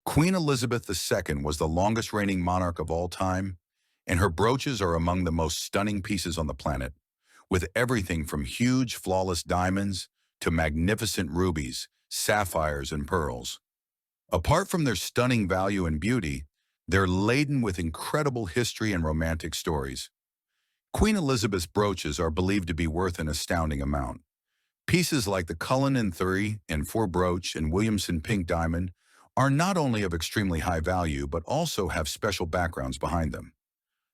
Queen Elizabeth II was the longest reigning monarch of all time, and her brooches are among the most stunning pieces on the planet, with everything from huge, flawless diamonds to magnificent rubies, sapphires, and pearls. Apart from their stunning value and beauty, they're laden with incredible history and romantic stories. Queen Elizabeth's brooches are believed to be worth an astounding amount. Pieces like the Cullinan III and IV brooch and Williamson Pink Diamond are not only of extremely high value but also have special backgrounds behind them.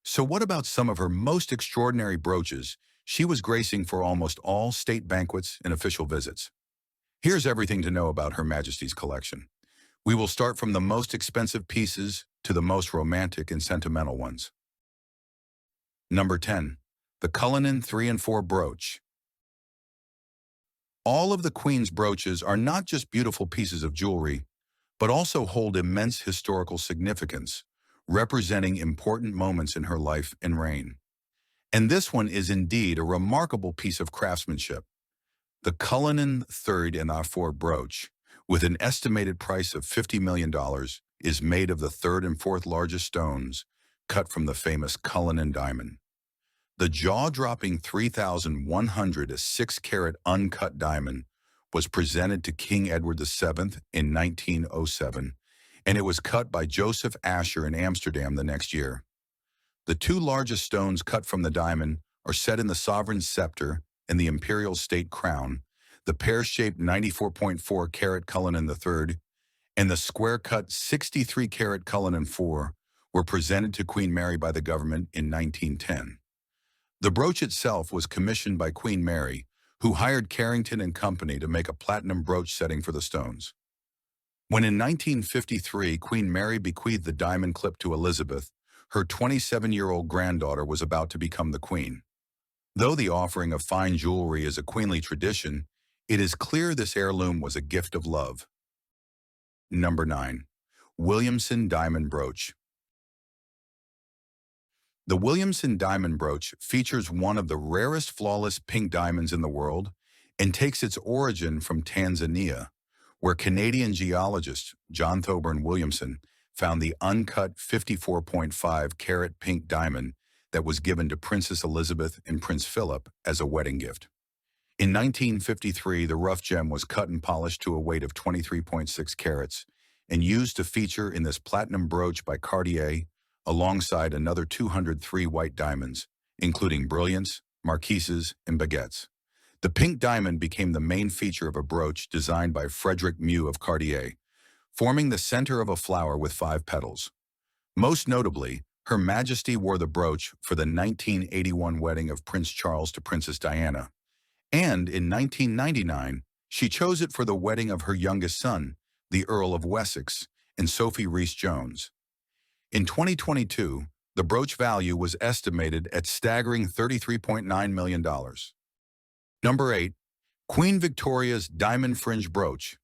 So what about some of her most extraordinary brooches she was gracing for almost all state banquets and official visits? Here's everything to know about Her Majesty's collection. We will start from the most expensive pieces to the most romantic and sentimental ones. Number 10. The Cullinan III and IV Brooch. All of the Queen's brooches are not just beautiful pieces of jewelry, but also hold immense historical significance, representing important moments in her life and reign. And this one is indeed a remarkable piece of craftsmanship. The Cullinan III and IV brooch, with an estimated price of $50 million, is made of the third and fourth largest stones cut from the famous Cullinan diamond. The jaw-dropping 3,100 6-carat uncut diamond was presented to King Edward VII in 1907, and it was cut by Joseph Asher in Amsterdam the next year. The two largest stones cut from the diamond are set in the sovereign's scepter and the imperial state crown, the pear-shaped 94.4-carat Cullinan III and the square-cut 63-carat Cullinan IV were presented to Queen Mary by the government in 1910. The brooch itself was commissioned by Queen Mary, who hired Carrington and Company to make a platinum brooch setting for the stones. When in 1953 Queen Mary bequeathed the diamond clip to Elizabeth, her 27-year-old granddaughter was about to become the queen. Though the offering of fine jewelry is a queenly tradition, it is clear this heirloom was a gift of love. Number 9. Williamson Diamond Brooch. The Williamson Diamond Brooch features one of the rarest flawless pink diamonds in the world and takes its origin from Tanzania, where Canadian geologist John Thoburn Williamson found the uncut 54.5-carat pink diamond that was given to Princess Elizabeth and Prince Philip as a wedding gift. In 1953, the rough gem was cut and polished to a weight of 23.6 carats and used to feature in this platinum brooch by Cartier alongside another 203 white diamonds, including brilliants, marquises, and baguettes. The pink diamond became the main feature of a brooch designed by Frederick Mew of Cartier, forming the center of a flower with 5 petals. Most notably, Her Majesty wore the brooch for the 1981 wedding of Prince Charles to Princess Diana, and in 1999, she chose it for the wedding of her youngest son, the Earl of Wessex, and Sophie Rhys-Jones. In 2022, the brooch value was estimated at staggering $33.9 million. Number 8. Queen Victoria's Diamond Fringe Brooch.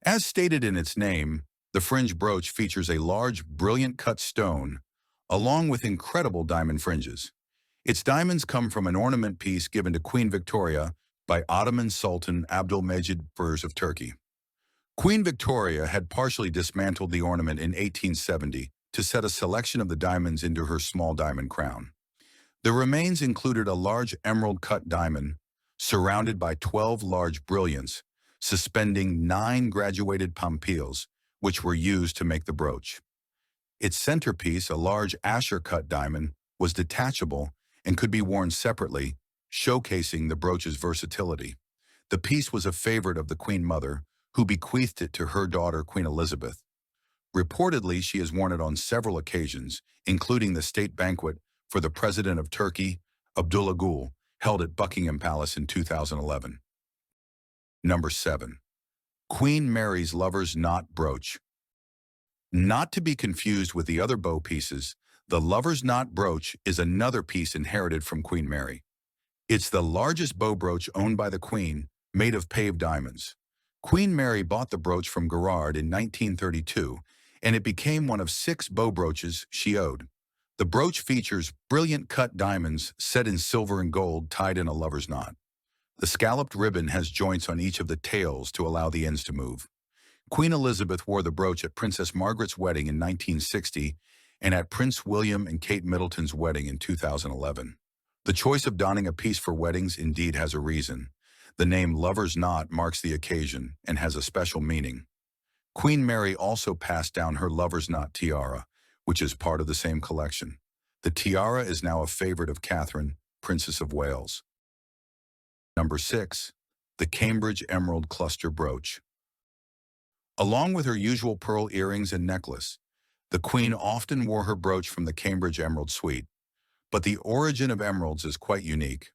As stated in its name, the fringe brooch features a large, brilliant cut stone, along with incredible diamond fringes. Its diamonds come from an ornament piece given to Queen Victoria by Ottoman Sultan Abdülmecid I of Turkey. Queen Victoria had partially dismantled the ornament in 1870 to set a selection of the diamonds into her small diamond crown. The remains included a large emerald-cut diamond, surrounded by 12 large brilliants, suspending 9 graduated pampils, which were used to make the brooch. Its centerpiece, a large Asher-cut diamond, was detachable and could be worn separately, showcasing the brooch's versatility. The piece was a favorite of the Queen Mother, who bequeathed it to her daughter, Queen Elizabeth. Reportedly, she has worn it on several occasions, including the state banquet for the President of Turkey, Abdullah Gül, held at Buckingham Palace in 2011. Number 7. Queen Mary's Lover's Knot Brooch. Not to be confused with the other bow pieces, the Lover's Knot Brooch is another piece inherited from Queen Mary. It's the largest bow brooch owned by the Queen, made of paved diamonds. Queen Mary bought the brooch from Gerard in 1932, and it became one of 6 bow brooches she owed. The brooch features brilliant cut diamonds set in silver and gold tied in a lover's knot. The scalloped ribbon has joints on each of the tails to allow the ends to move. Queen Elizabeth wore the brooch at Princess Margaret's wedding in 1960 and at Prince William and Kate Middleton's wedding in 2011. The choice of donning a piece for weddings indeed has a reason. The name Lover's Knot marks the occasion and has a special meaning. Queen Mary also passed down her Lover's Knot tiara, which is part of the same collection. The tiara is now a favorite of Catherine, Princess of Wales. Number 6. The Cambridge Emerald Cluster Brooch. Along with her usual pearl earrings and necklace, the Queen often wore her brooch from the Cambridge Emerald Suite. But the origin of emeralds is quite unique.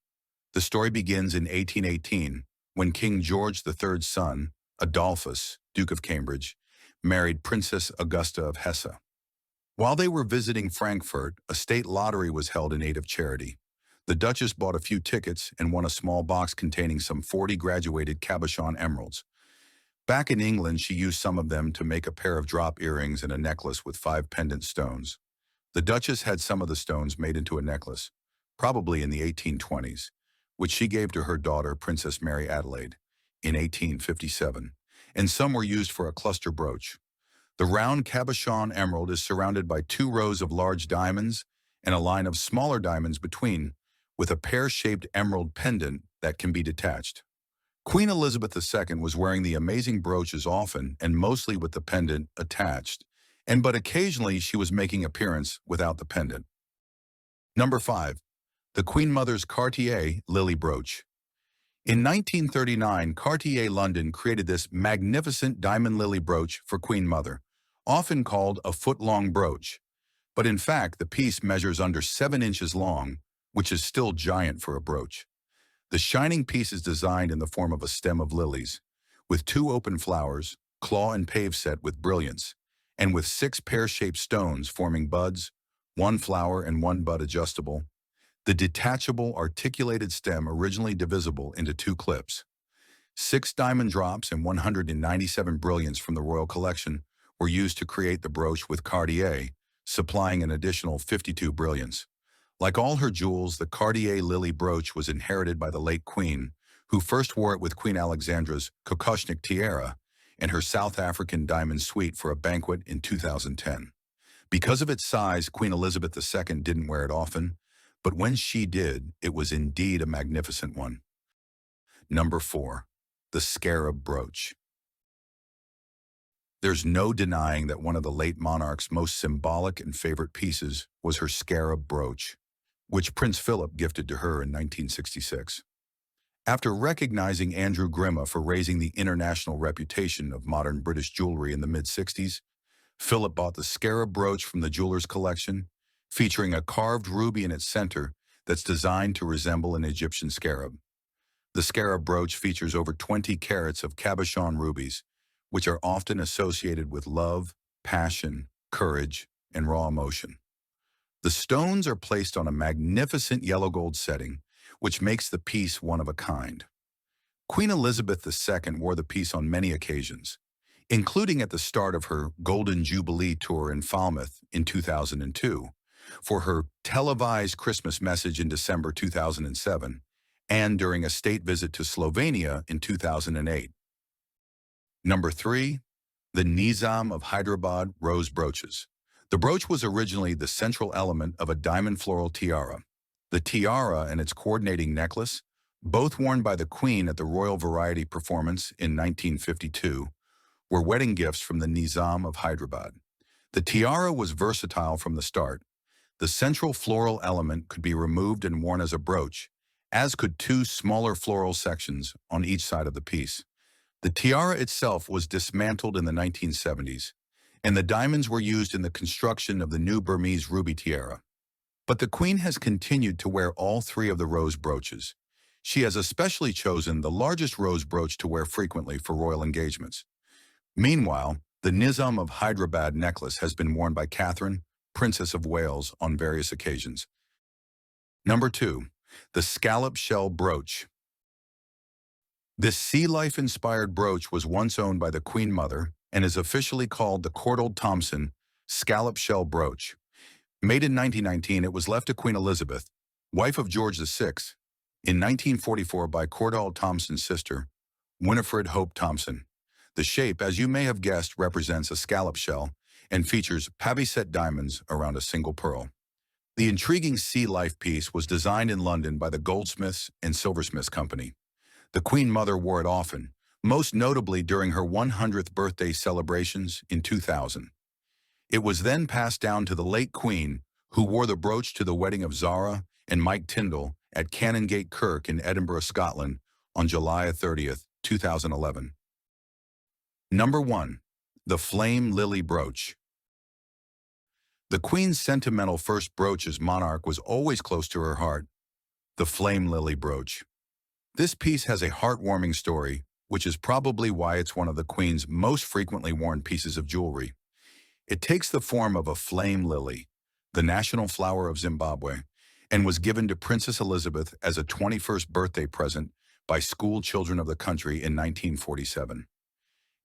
The story begins in 1818, when King George III's son, Adolphus, Duke of Cambridge, married Princess Augusta of Hesse. While they were visiting Frankfurt, a state lottery was held in aid of charity. The Duchess bought a few tickets and won a small box containing some 40 graduated cabochon emeralds. Back in England, she used some of them to make a pair of drop earrings and a necklace with 5 pendant stones. The Duchess had some of the stones made into a necklace, probably in the 1820s, which she gave to her daughter, Princess Mary Adelaide, in 1857, and some were used for a cluster brooch. The round cabochon emerald is surrounded by 2 rows of large diamonds and a line of smaller diamonds between, with a pear-shaped emerald pendant that can be detached. Queen Elizabeth II was wearing the amazing brooches often and mostly with the pendant attached, but occasionally she was making appearance without the pendant. Number 5. The Queen Mother's Cartier Lily Brooch. In 1939, Cartier London created this magnificent diamond lily brooch for Queen Mother, often called a foot-long brooch. But in fact, the piece measures under 7 inches long, which is still giant for a brooch. The shining piece is designed in the form of a stem of lilies, with 2 open flowers, claw and pave set with brilliance, and with 6 pear-shaped stones forming buds, 1 flower and 1 bud adjustable. The detachable articulated stem originally divisible into 2 clips. 6 diamond drops and 197 brilliants from the royal collection were used to create the brooch, with Cartier supplying an additional 52 brilliants. Like all her jewels, the Cartier Lily brooch was inherited by the late Queen, who first wore it with Queen Alexandra's Kokoshnik tiara and her South African diamond suite for a banquet in 2010. Because of its size, Queen Elizabeth II didn't wear it often, but when she did, it was indeed a magnificent one. Number 4. The Scarab Brooch. There's no denying that one of the late monarch's most symbolic and favorite pieces was her Scarab Brooch, which Prince Philip gifted to her in 1966. After recognizing Andrew Grimma for raising the international reputation of modern British jewelry in the mid-60s, Philip bought the Scarab Brooch from the jeweler's collection, featuring a carved ruby in its center that's designed to resemble an Egyptian scarab. The Scarab Brooch features over 20 carats of cabochon rubies, which are often associated with love, passion, courage, and raw emotion. The stones are placed on a magnificent yellow gold setting, which makes the piece one of a kind. Queen Elizabeth II wore the piece on many occasions, including at the start of her Golden Jubilee tour in Falmouth in 2002, for her televised Christmas message in December 2007, and during a state visit to Slovenia in 2008. Number 3. The Nizam of Hyderabad Rose Brooches. The brooch was originally the central element of a diamond floral tiara. The tiara and its coordinating necklace, both worn by the Queen at the Royal Variety performance in 1952, were wedding gifts from the Nizam of Hyderabad. The tiara was versatile from the start. The central floral element could be removed and worn as a brooch, as could 2 smaller floral sections on each side of the piece. The tiara itself was dismantled in the 1970s, and the diamonds were used in the construction of the new Burmese ruby tiara. But the Queen has continued to wear all 3 of the rose brooches. She has especially chosen the largest rose brooch to wear frequently for royal engagements. Meanwhile, the Nizam of Hyderabad necklace has been worn by Catherine, Princess of Wales, on various occasions. Number 2. The Scallop-shell Brooch. This sea life-inspired brooch was once owned by the Queen Mother and is officially called the Cordell-Thompson Scallop-shell Brooch. Made in 1919, it was left to Queen Elizabeth, wife of George VI, in 1944 by Cordell-Thompson's sister, Winifred Hope Thompson. The shape, as you may have guessed, represents a scallop shell and features pavie-set diamonds around a single pearl. The intriguing sea life piece was designed in London by the Goldsmiths and Silversmiths Company. The Queen Mother wore it often, most notably during her 100th birthday celebrations in 2000. It was then passed down to the late Queen, who wore the brooch to the wedding of Zara and Mike Tyndall at Canongate Kirk in Edinburgh, Scotland, on July 30th, 2011. Number 1. The Flame-Lily Brooch. The Queen's sentimental first brooch as monarch was always close to her heart, the Flame-Lily Brooch. This piece has a heartwarming story, which is probably why it's one of the Queen's most frequently worn pieces of jewelry. It takes the form of a flame lily, the national flower of Zimbabwe, and was given to Princess Elizabeth as a 21st birthday present by school children of the country in 1947.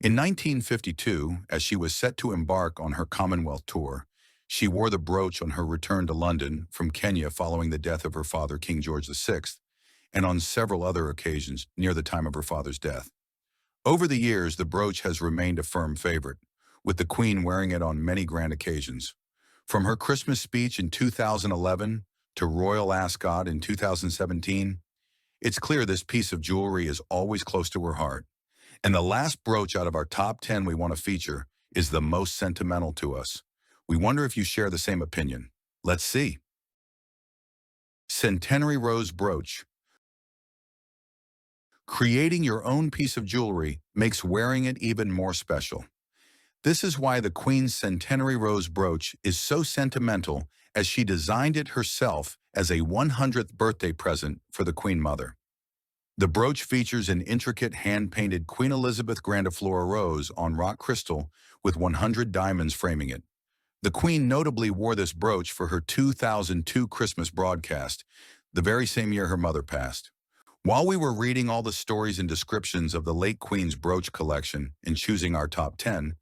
In 1952, as she was set to embark on her Commonwealth tour, she wore the brooch on her return to London from Kenya following the death of her father, King George VI, and on several other occasions near the time of her father's death. Over the years, the brooch has remained a firm favorite, with the Queen wearing it on many grand occasions. From her Christmas speech in 2011 to Royal Ascot in 2017, it's clear this piece of jewelry is always close to her heart. And the last brooch out of our top 10 we want to feature is the most sentimental to us. We wonder if you share the same opinion. Let's see. Centenary Rose Brooch. Creating your own piece of jewelry makes wearing it even more special. This is why the Queen's Centenary Rose Brooch is so sentimental, as she designed it herself as a 100th birthday present for the Queen Mother. The brooch features an intricate hand-painted Queen Elizabeth grandiflora rose on rock crystal with 100 diamonds framing it. The Queen notably wore this brooch for her 2002 Christmas broadcast, the very same year her mother passed. While we were reading all the stories and descriptions of the late Queen's brooch collection and choosing our top 10,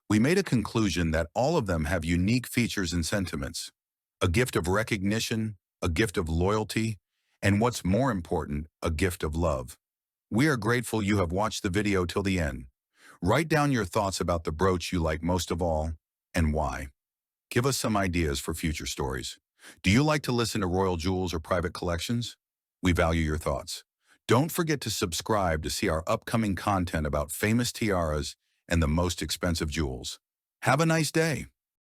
we made a conclusion that all of them have unique features and sentiments. A gift of recognition, a gift of loyalty, and what's more important, a gift of love. We are grateful you have watched the video till the end. Write down your thoughts about the brooch you like most of all, and why. Give us some ideas for future stories. Do you like to listen to royal jewels or private collections? We value your thoughts. Don't forget to subscribe to see our upcoming content about famous tiaras and the most expensive jewels. Have a nice day.